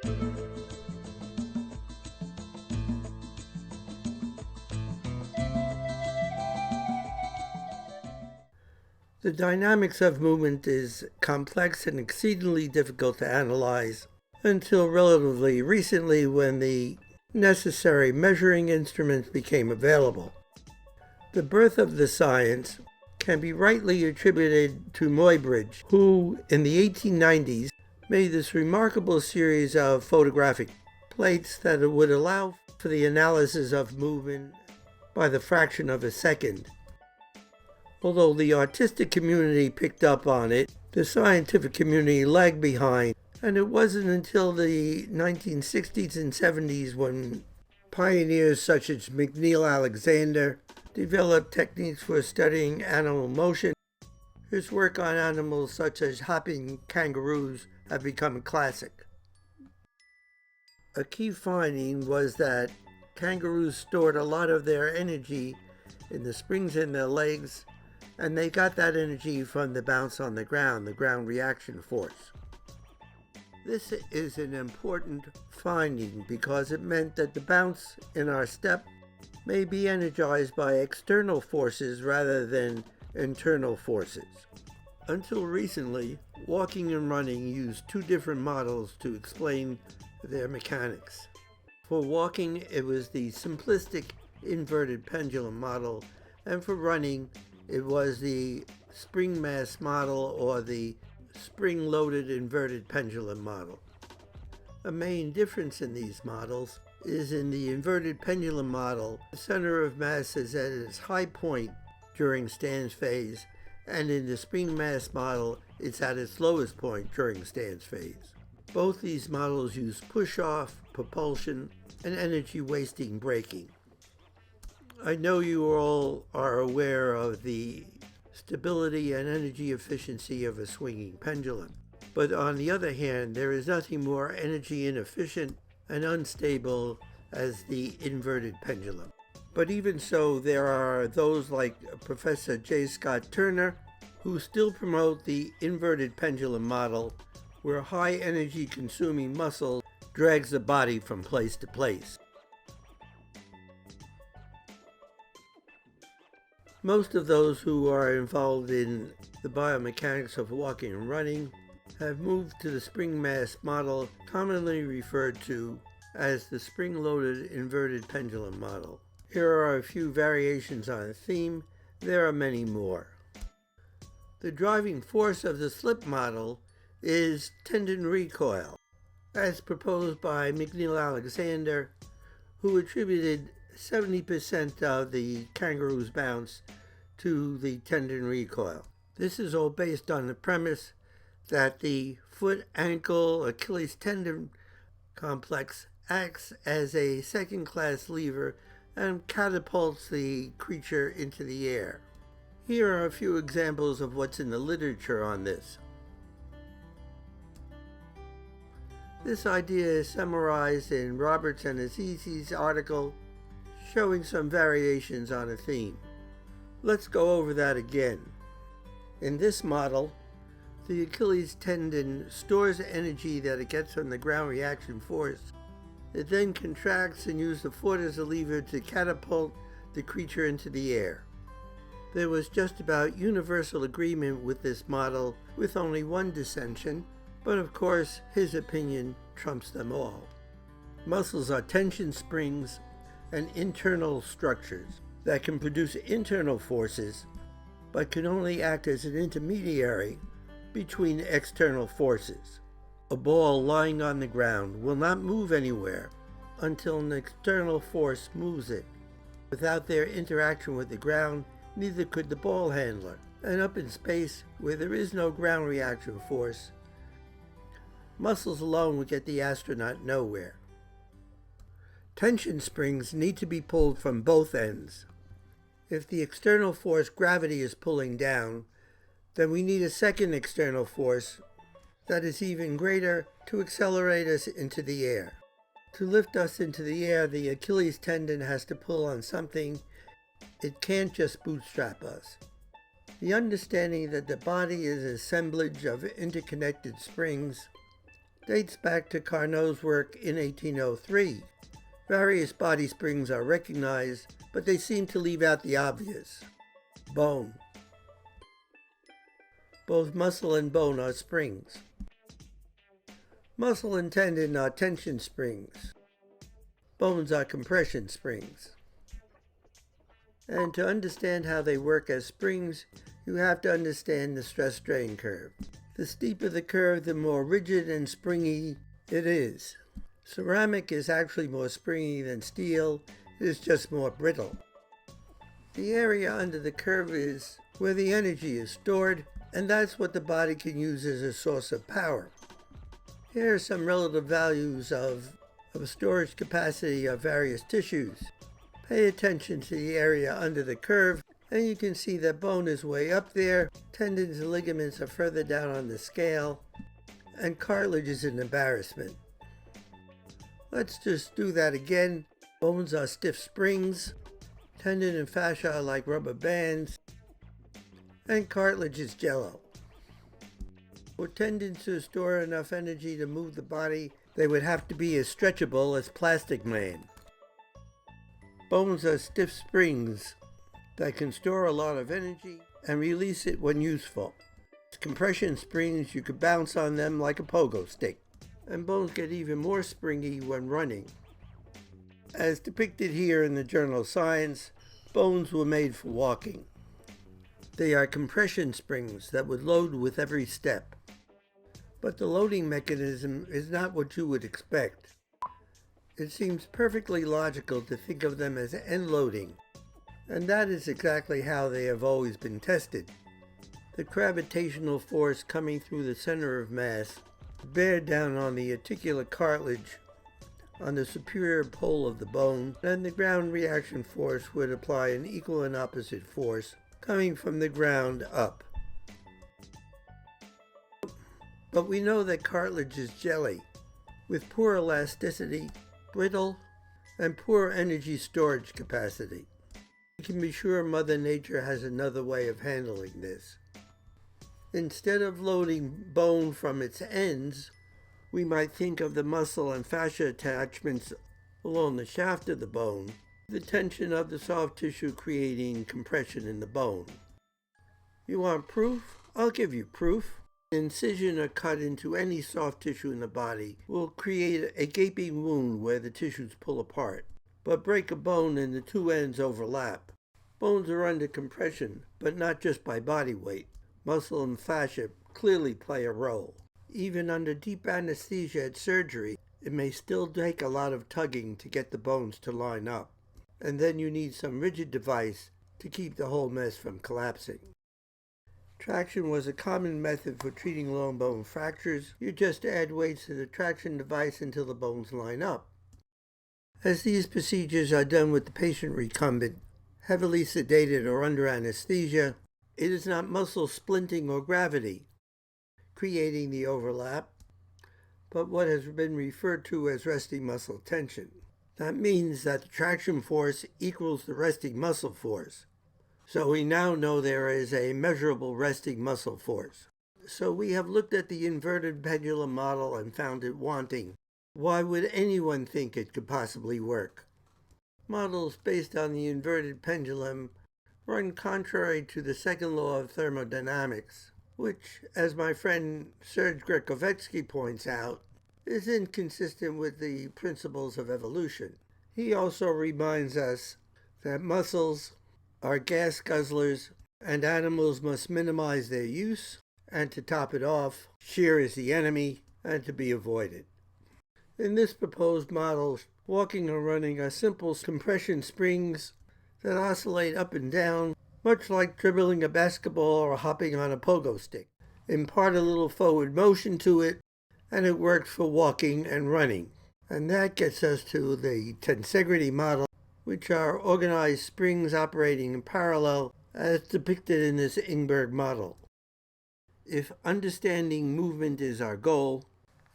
The dynamics of movement is complex and exceedingly difficult to analyze until relatively recently, when the necessary measuring instruments became available. The birth of the science can be rightly attributed to Muybridge, who in the 1890s made this remarkable series of photographic plates that would allow for the analysis of movement by the fraction of a second. Although the artistic community picked up on it, the scientific community lagged behind, and it wasn't until the 1960s and 70s when pioneers such as McNeil Alexander developed techniques for studying animal motion. His work on animals such as hopping kangaroos have become a classic. A key finding was that kangaroos stored a lot of their energy in the springs in their legs, and they got that energy from the bounce on the ground reaction force. This is an important finding because it meant that the bounce in our step may be energized by external forces rather than internal forces. Until recently, walking and running used two different models to explain their mechanics. For walking, it was the simplistic inverted pendulum model, and for running, it was the spring mass model or the spring-loaded inverted pendulum model. A main difference in these models is in the inverted pendulum model, the center of mass is at its high point during stance phase, and in the spring mass model, it's at its lowest point during stance phase. Both these models use push-off, propulsion, and energy-wasting braking. I know you all are aware of the stability and energy efficiency of a swinging pendulum, but on the other hand, there is nothing more energy inefficient and unstable as the inverted pendulum. But even so, there are those like Professor J. Scott Turner who still promote the inverted pendulum model, where high energy consuming muscle drags the body from place to place. Most of those who are involved in the biomechanics of walking and running have moved to the spring mass model, commonly referred to as the spring-loaded inverted pendulum model. Here are a few variations on a theme. There are many more. The driving force of the slip model is tendon recoil, as proposed by McNeil Alexander, who attributed 70% of the kangaroo's bounce to the tendon recoil. This is all based on the premise that the foot, ankle, Achilles tendon complex acts as a second-class lever and catapults the creature into the air. Here are a few examples of what's in the literature on this. This idea is summarized in Roberts and Azizi's article, showing some variations on a theme. Let's go over that again. In this model, the Achilles tendon stores energy that it gets from the ground reaction force. It then contracts and uses the foot as a lever to catapult the creature into the air. There was just about universal agreement with this model, with only one dissension, but of course his opinion trumps them all. Muscles are tension springs and internal structures that can produce internal forces, but can only act as an intermediary between external forces. A ball lying on the ground will not move anywhere until an external force moves it. Without their interaction with the ground, neither could the ball handler. And up in space, where there is no ground reaction force, muscles alone would get the astronaut nowhere. Tension springs need to be pulled from both ends. If the external force, gravity, is pulling down, then we need a second external force that is even greater to accelerate us into the air. To lift us into the air, the Achilles tendon has to pull on something. It can't just bootstrap us. The understanding that the body is an assemblage of interconnected springs dates back to Carnot's work in 1803. Various body springs are recognized, but they seem to leave out the obvious. Bone. Both muscle and bone are springs. Muscle and tendon are tension springs. Bones are compression springs. And to understand how they work as springs, you have to understand the stress-strain curve. The steeper the curve, the more rigid and springy it is. Ceramic is actually more springy than steel, it is just more brittle. The area under the curve is where the energy is stored, and that's what the body can use as a source of power. Here are some relative values of storage capacity of various tissues. Pay attention to the area under the curve, and you can see that bone is way up there, tendons and ligaments are further down on the scale, and cartilage is an embarrassment. Let's just do that again. Bones are stiff springs, tendon and fascia are like rubber bands, and cartilage is jello. For tendons to store enough energy to move the body, they would have to be as stretchable as Plastic Man. Bones are stiff springs that can store a lot of energy and release it when useful. As compression springs, you could bounce on them like a pogo stick. And bones get even more springy when running. As depicted here in the journal Science, bones were made for walking. They are compression springs that would load with every step. But the loading mechanism is not what you would expect. It seems perfectly logical to think of them as end loading, and that is exactly how they have always been tested. The gravitational force coming through the center of mass bear down on the articular cartilage on the superior pole of the bone, and the ground reaction force would apply an equal and opposite force coming from the ground up. But we know that cartilage is jelly, with poor elasticity, brittle, and poor energy storage capacity. You can be sure Mother Nature has another way of handling this. Instead of loading bone from its ends, we might think of the muscle and fascia attachments along the shaft of the bone, the tension of the soft tissue creating compression in the bone. You want proof? I'll give you proof. An incision or cut into any soft tissue in the body will create a gaping wound where the tissues pull apart. But break a bone and the two ends overlap. Bones are under compression, but not just by body weight. Muscle and fascia clearly play a role. Even under deep anesthesia at surgery, it may still take a lot of tugging to get the bones to line up. And then you need some rigid device to keep the whole mess from collapsing. Traction was a common method for treating long bone fractures. You just add weights to the traction device until the bones line up. As these procedures are done with the patient recumbent, heavily sedated or under anesthesia, it is not muscle splinting or gravity creating the overlap, but what has been referred to as resting muscle tension. That means that the traction force equals the resting muscle force. So we now know there is a measurable resting muscle force. So we have looked at the inverted pendulum model and found it wanting. Why would anyone think it could possibly work? Models based on the inverted pendulum run contrary to the second law of thermodynamics, which, as my friend Serge Grekovetsky points out, is inconsistent with the principles of evolution. He also reminds us that muscles are gas guzzlers and animals must minimize their use, and to top it off, shear is the enemy and to be avoided. In this proposed model, walking or running are simple compression springs that oscillate up and down, much like dribbling a basketball or hopping on a pogo stick. Impart a little forward motion to it, and it works for walking and running. And that gets us to the tensegrity model, which are organized springs operating in parallel as depicted in this Ingberg model. If understanding movement is our goal,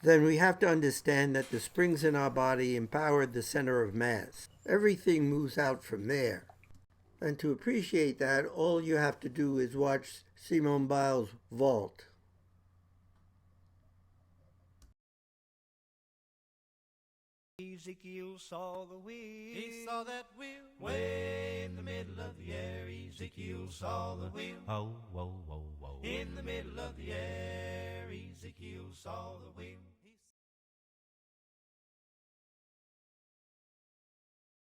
then we have to understand that the springs in our body empower the center of mass. Everything moves out from there. And to appreciate that, all you have to do is watch Simone Biles vault. Ezekiel saw the wheel. He saw that wheel way in the middle of the air. Ezekiel saw the wheel. Oh, whoa, whoa, whoa. In the middle of the air, Ezekiel saw the wheel.